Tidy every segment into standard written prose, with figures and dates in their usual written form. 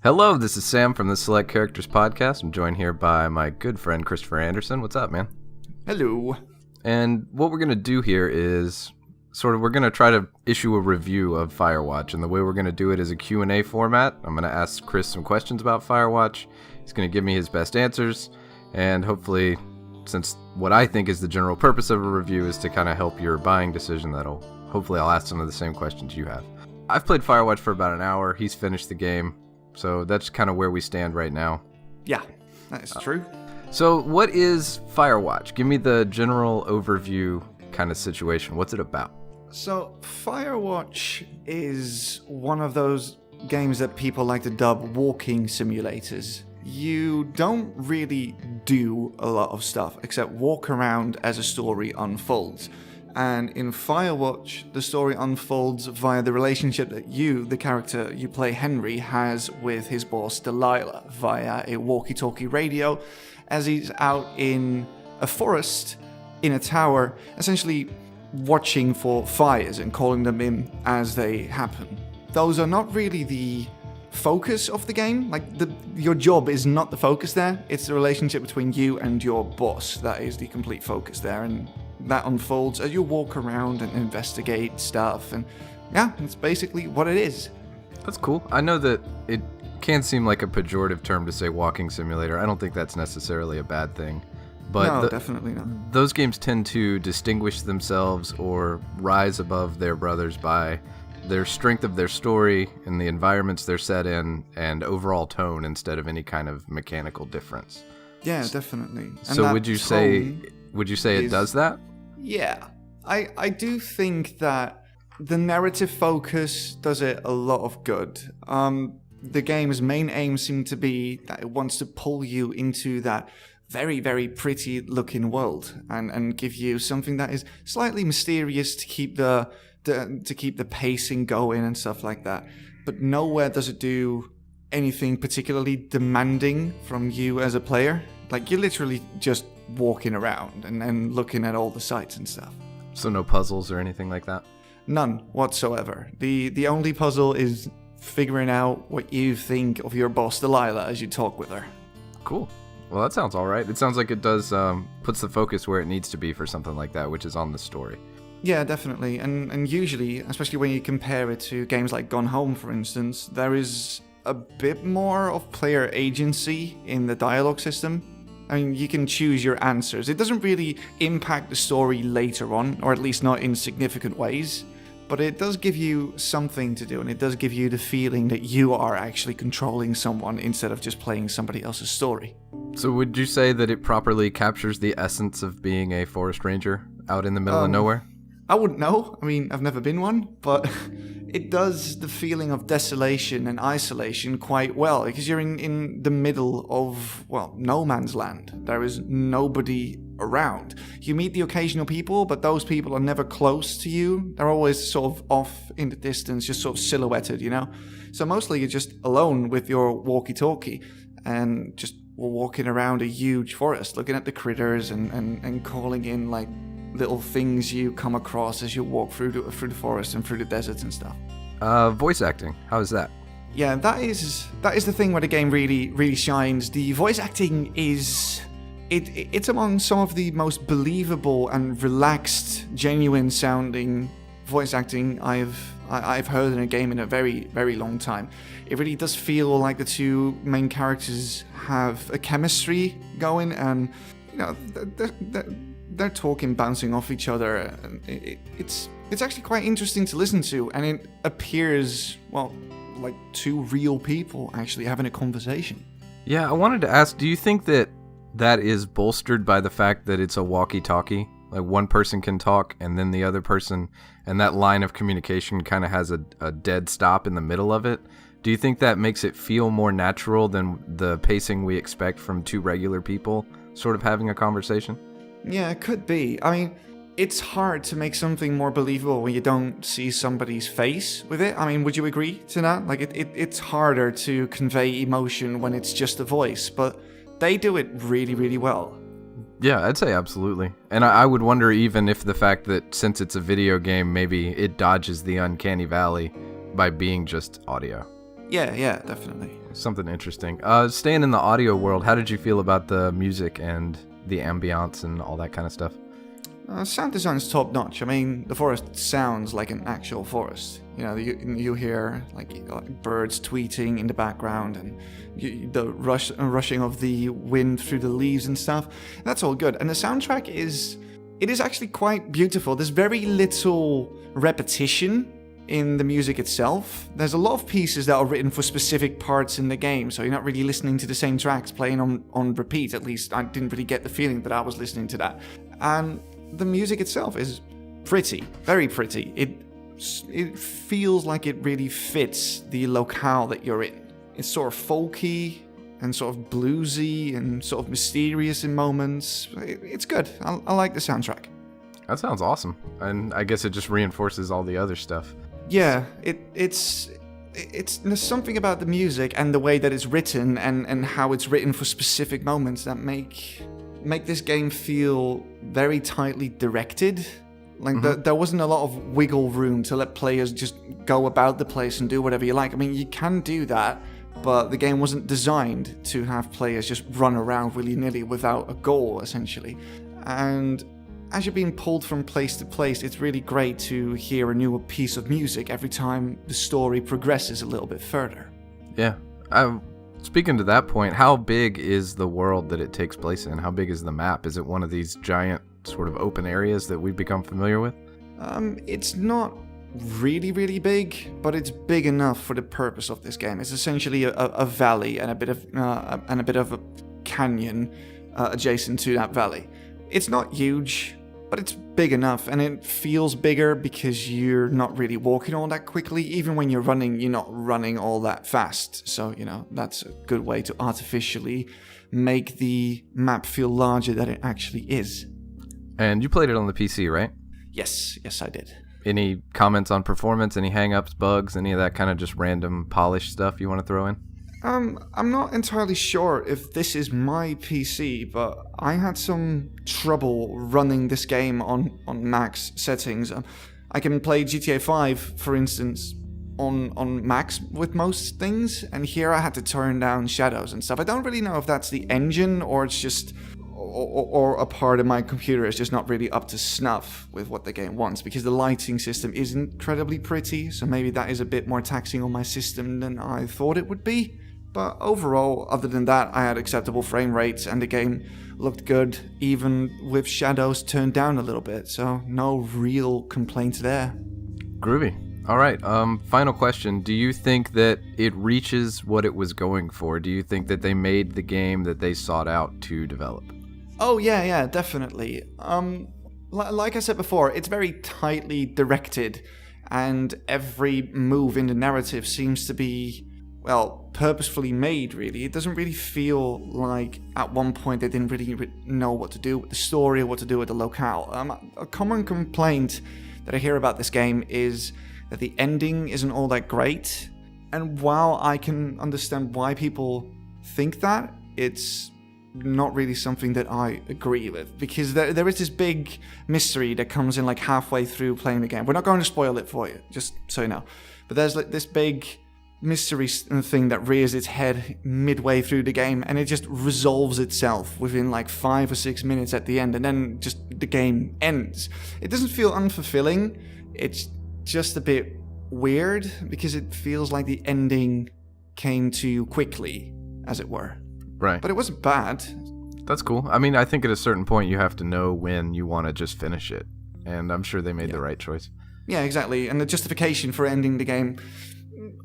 Hello, this is Sam from the Select Characters Podcast. I'm joined here by my good friend Christopher Anderson. What's up, man? Hello. And what we're going to do here is we're going to try to issue a review of Firewatch. And the way we're going to do it is a Q&A format. I'm going to ask Chris some questions about Firewatch. He's going to give me his best answers. And hopefully, since what I think is the general purpose of a review is to kind of help your buying decision, hopefully I'll ask some of the same questions you have. I've played Firewatch for about an hour. He's finished the game. So that's kind of where we stand right now. Yeah, that is true. So what is Firewatch? Give me the general overview kind of situation. What's it about? So Firewatch is one of those games that people like to dub walking simulators. You don't really do a lot of stuff except walk around as a story unfolds. And in Firewatch, the story unfolds via the relationship that you, the character you play Henry, has with his boss Delilah via a walkie-talkie radio as he's out in a forest, in a tower, essentially watching for fires and calling them in as they happen. Those are not really the focus of the game. Your job is not the focus there. It's the relationship between you and your boss that is the complete focus there, and that unfolds as you walk around and investigate stuff, and yeah, that's basically what it is. That's cool. I know that it can seem like a pejorative term to say walking simulator. I don't think that's necessarily a bad thing. But no, definitely not. Those games tend to distinguish themselves or rise above their brothers by their strength of their story and the environments they're set in and overall tone instead of any kind of mechanical difference. Yeah, definitely. And so would you say it does that? Yeah. I do think that the narrative focus does it a lot of good. The game's main aim seemed to be that it wants to pull you into that very, very pretty looking world and give you something that is slightly mysterious to keep the pacing going and stuff like that. But nowhere does it do anything particularly demanding from you as a player. Like, you're literally just walking around and looking at all the sights and stuff. So no puzzles or anything like that? None whatsoever. The only puzzle is figuring out what you think of your boss Delilah as you talk with her. Cool. Well, that sounds all right. It sounds like it does puts the focus where it needs to be for something like that, which is on the story. Yeah, definitely. And usually, especially when you compare it to games like Gone Home, for instance, there is a bit more of player agency in the dialogue system. I mean, you can choose your answers. It doesn't really impact the story later on, or at least not in significant ways, but it does give you something to do, and it does give you the feeling that you are actually controlling someone instead of just playing somebody else's story. So would you say that it properly captures the essence of being a forest ranger out in the middle of nowhere? I wouldn't know. I mean, I've never been one, but it does the feeling of desolation and isolation quite well, because you're in the middle of, well, no man's land. There is nobody around. You meet the occasional people, but those people are never close to you. They're always sort of off in the distance, just sort of silhouetted, you know? So mostly you're just alone with your walkie-talkie and just walking around a huge forest, looking at the critters and calling in, like, little things you come across as you walk through the forest and through the deserts and stuff. Voice acting, how is that? Yeah, that is the thing where the game really shines. The voice acting is it's among some of the most believable and relaxed, genuine sounding voice acting I've heard in a game in a very, very long time. It really does feel like the two main characters have a chemistry going, and you know they're talking, bouncing off each other. It's actually quite interesting to listen to, and it appears, well, like two real people actually having a conversation. Yeah, I wanted to ask, do you think that is bolstered by the fact that it's a walkie-talkie? Like, one person can talk and then the other person, and that line of communication kind of has a dead stop in the middle of it. Do you think that makes it feel more natural than the pacing we expect from two regular people sort of having a conversation? Yeah, it could be. I mean, it's hard to make something more believable when you don't see somebody's face with it. I mean, would you agree to that? Like, it's harder to convey emotion when it's just a voice, but they do it really, really well. Yeah, I'd say absolutely. And I would wonder even if the fact that since it's a video game, maybe it dodges the uncanny valley by being just audio. Yeah, definitely. Something interesting. Staying in the audio world, how did you feel about the music and the ambiance and all that kind of stuff? Sound design's top notch. I mean, the forest sounds like an actual forest. You know, you hear like birds tweeting in the background, and the rushing of the wind through the leaves and stuff. That's all good. And the soundtrack is actually quite beautiful. There's very little repetition in the music itself. There's a lot of pieces that are written for specific parts in the game, so you're not really listening to the same tracks playing on repeat. At least I didn't really get the feeling that I was listening to that. And the music itself is pretty, very pretty. It feels like it really fits the locale that you're in. It's sort of folky and sort of bluesy and sort of mysterious in moments. It's good. I like the soundtrack. That sounds awesome. And I guess it just reinforces all the other stuff. Yeah, there's something about the music and the way that it's written and how it's written for specific moments that make this game feel very tightly directed. Like there wasn't a lot of wiggle room to let players just go about the place and do whatever you like. I mean, you can do that, but the game wasn't designed to have players just run around willy-nilly without a goal, essentially. And as you're being pulled from place to place, it's really great to hear a new piece of music every time the story progresses a little bit further. Yeah. Speaking to that point, how big is the world that it takes place in? How big is the map? Is it one of these giant sort of open areas that we've become familiar with? It's not really, really big, but it's big enough for the purpose of this game. It's essentially a valley and a bit of a canyon adjacent to that valley. It's not huge, but it's big enough, and it feels bigger because you're not really walking all that quickly. Even when you're running, you're not running all that fast. So, that's a good way to artificially make the map feel larger than it actually is. And you played it on the PC, right? Yes, I did. Any comments on performance, any hang-ups, bugs, any of that kind of just random polished stuff you want to throw in? I'm not entirely sure if this is my PC, but I had some trouble running this game on max settings. I can play GTA 5, for instance, on max with most things, and here I had to turn down shadows and stuff. I don't really know if that's the engine or it's just... Or a part of my computer is just not really up to snuff with what the game wants, because the lighting system is incredibly pretty, so maybe that is a bit more taxing on my system than I thought it would be. But overall, other than that, I had acceptable frame rates and the game looked good, even with shadows turned down a little bit, so no real complaints there. Groovy. All right, final question. Do you think that it reaches what it was going for? Do you think that they made the game that they sought out to develop? Oh, yeah, definitely. Like I said before, it's very tightly directed, and every move in the narrative seems to be, purposefully made, really. It doesn't really feel like at one point they didn't really know what to do with the story or what to do with the locale. A common complaint that I hear about this game is that the ending isn't all that great, and while I can understand why people think that, it's not really something that I agree with, because there is this big mystery that comes in like halfway through playing the game. We're not going to spoil it for you, just so you know. But there's like this big mystery thing that rears its head midway through the game, and it just resolves itself within like 5 or 6 minutes at the end, and then just the game ends. It doesn't feel unfulfilling, it's just a bit weird, because it feels like the ending came too quickly, as it were. Right. But it wasn't bad. That's cool. I mean, I think at a certain point you have to know when you want to just finish it, and I'm sure they made the right choice. Yeah, exactly. And the justification for ending the game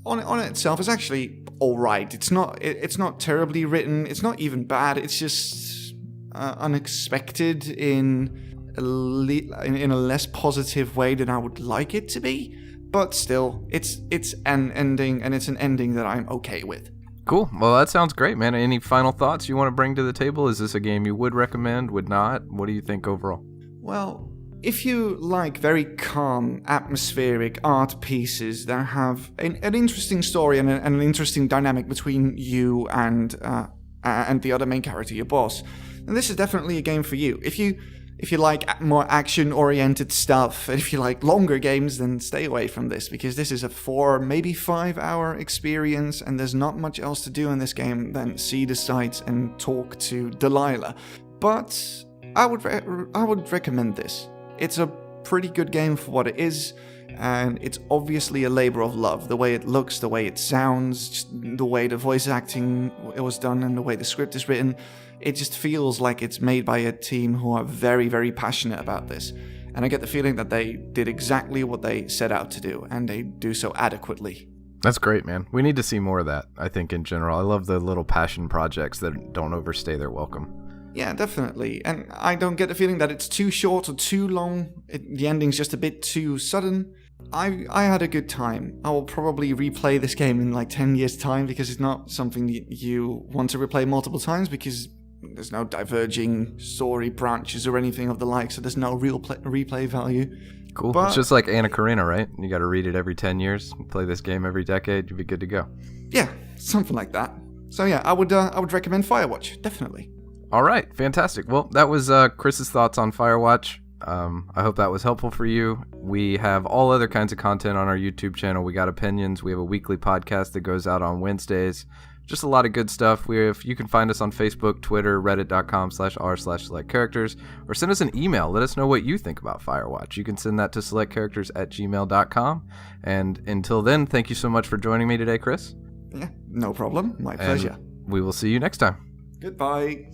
on itself is actually all right. It's not terribly written. It's not even bad. It's just unexpected in a less positive way than I would like it to be. But still, it's an ending, and it's an ending that I'm okay with. Cool. Well, that sounds great, man. Any final thoughts you want to bring to the table? Is this a game you would recommend, would not? What do you think overall? Well, if you like very calm, atmospheric art pieces that have an interesting story and an interesting dynamic between you and the other main character, your boss, then this is definitely a game for you. If you if you like more action-oriented stuff, and if you like longer games, then stay away from this, because this is a 4, maybe 5-hour experience, and there's not much else to do in this game than see the sights and talk to Delilah. But I would recommend this. It's a pretty good game for what it is, and it's obviously a labor of love. The way it looks, the way it sounds, the way the voice acting was done, and the way the script is written, it just feels like it's made by a team who are very, very passionate about this. And I get the feeling that they did exactly what they set out to do, and they do so adequately. That's great, man. We need to see more of that, I think, in general. I love the little passion projects that don't overstay their welcome. Yeah, definitely. And I don't get the feeling that it's too short or too long. The ending's just a bit too sudden. I had a good time. I will probably replay this game in like 10 years' time, because it's not something you want to replay multiple times, because there's no diverging story branches or anything of the like, so there's no real replay value. Cool. But it's just like Anna Karenina, right? You got to read it every 10 years, play this game every decade, you'll be good to go. Yeah, something like that. So yeah, I would recommend Firewatch, definitely. All right, fantastic. Well, that was Chris's thoughts on Firewatch. I hope that was helpful for you. We have all other kinds of content on our YouTube channel. We got opinions. We have a weekly podcast that goes out on Wednesdays. Just a lot of good stuff. You can find us on Facebook, Twitter, reddit.com/r/selectcharacters, or send us an email. Let us know what you think about Firewatch. You can send that to selectcharacters@gmail.com. And until then, thank you so much for joining me today, Chris. Yeah, no problem. My pleasure. We will see you next time. Goodbye.